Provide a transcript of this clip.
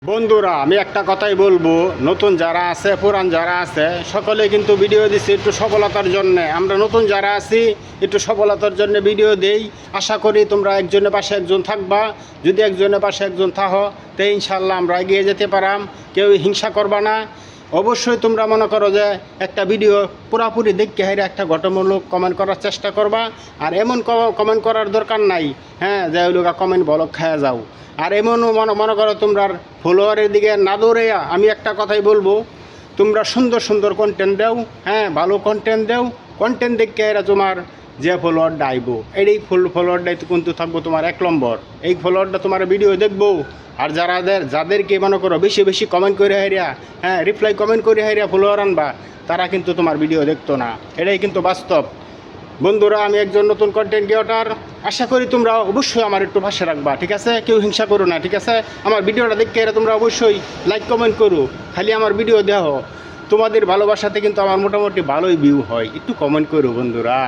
বন্ধুরা আমি একটা কথাই বলবো, নতুন যারা আছে পুরান যারা আছে সকলে কিন্তু ভিডিও দিচ্ছি একটু সফলতার জন্য। আমরা নতুন যারা আছি একটু সফলতার জন্য ভিডিও দেই। আশা করি তোমরা একজনের পাশে একজন থাকবা। যদি একজনের পাশে একজন থাকো তো ইনশাল্লাহ আমরা এগিয়ে যেতে পারাম। কেউ হিংসা করবা না। অবশ্যই তোমরা মনে করো যে একটা ভিডিও পুরাপুরি দেখে হাইরে একটা গঠনমূলক কমেন্ট করার চেষ্টা করবা। আর এমন কমেন্ট করার দরকার নাই যে ওই লোক কমেন্ট বলক খায়া যাও। আর এমনও মনে করো তোমরা ফলোয়ারের দিকে না দৌড়ে আমি একটা কথাই বলবো, তোমরা সুন্দর সুন্দর কন্টেন্ট দাও, ভালো কন্টেন্ট দাও। কন্টেন্ট দেখে এরা তোমার যে ফলোয়ারটা আইব এই ফলোয়ারটাই কিন্তু থাকবো তোমার 1 নম্বর। এই ফলোয়ারটা তোমার ভিডিও দেখবো। আর যাদেরকে মনে করো বেশি বেশি কমেন্ট করে হাইরিয়া রিপ্লাই কমেন্ট করে হাইরিয়া ফলোয়ার আনবা, তারা কিন্তু তোমার ভিডিও দেখতো না। এটাই কিন্তু বাস্তব। বন্ধুরা আমি একজন নতুন কন্টেন্ট ক্রিয়েটর, আশা করি তোমরা অবশ্যই আমার একটু পাশে রাখবা, ঠিক আছে? কেউ হিংসা করো না, ঠিক আছে? আমার ভিডিওটা দেখে এরা তোমরা অবশ্যই লাইক কমেন্ট করো। খালি আমার ভিডিও দেখো, তোমাদের ভালোবাসাতে কিন্তু আমার মোটামুটি ভালোই ভিউ হয়। একটু কমেন্ট করো বন্ধুরা।